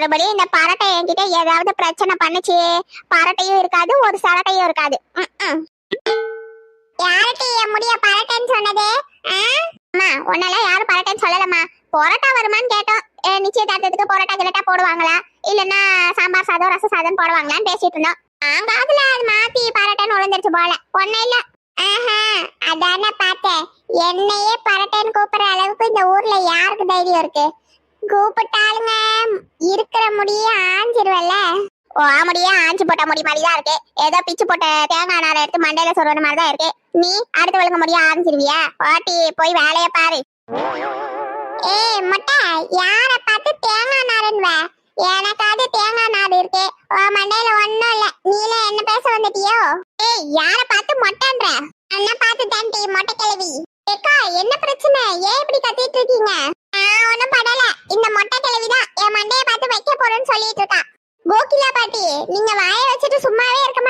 மறுபடியும் இந்த பரட்டை என்கிட்ட ஏதாவது பிரச்சனை பண்ணுச்சு, பரட்டையும் இருக்காது, ஒரு சரட்டையும் இருக்காது. யார்கிட்ட என் முடிய பரட்டைன்னு சொன்னது? அம்மா உன்னெல்லாம் யாரும் பரட்டைன்னு சொல்லலம்மா. பொரோட்டா வருமான்னு கேட்டோம். நிச்சயதார்த்தத்துக்கு பொரோட்டா கிலட்டா போடுவாங்களா, இல்லன்னா சாம்பார் சாதம் ரச சாதம் போடுவாங்களான்னு பேசிட்டு இருந்தோம். அதுல அது மாத்தி பரட்டைன்னு உழந்துருச்சு போல. ஒன்னும் இல்ல. அதானே பார்த்தேன். என்னையே பரட்டைன்னு கூப்பிடுற அளவுக்கு இந்த ஊர்ல யாருக்கு தைரியம் இருக்கு? கூப்பிட்டாலுங்க இருக்கிற முடிய ஆஞ்சிருவல்ல. ஓ முடியே ஆஞ்சு போட்ட முடி மாதிரிதான் இருக்கு. ஏதோ பிச்சு போட்ட தேங்காய் நாரை எடுத்து மண்டையில சொல்ற மாதிரிதான் இருக்கு. நீ அடுத்து வழங்க முடிய ஆரம்பிச்சிருவியா? பாட்டி போய் வேலைய பாரு. மொட்டை யார பார்த்து தேங்காய் நாருன்வ? எனக்காவது தேங்காய் நாடு இருக்கு, மண்டையில ஒண்ணும் இல்ல. நீல என்ன பேச வந்துட்டியோ? யார பார்த்து மொட்டைன்ற? என்ன பார்த்து தாண்டி மொட்டை கிழவி. ஏக்கா என்ன பிரச்சனை? ஏன் இப்படி கத்திட்டு இருக்கீங்க? ஒண்ணும் படல. இந்த மொட்டை கிழவிதான் என் மண்டைய பார்த்து வைக்க போறேன்னு சொல்லிட்டு இருக்கா. கோகிலா பாட்டி நீங்க வாயை வச்சுட்டு சும்மாவே இருக்க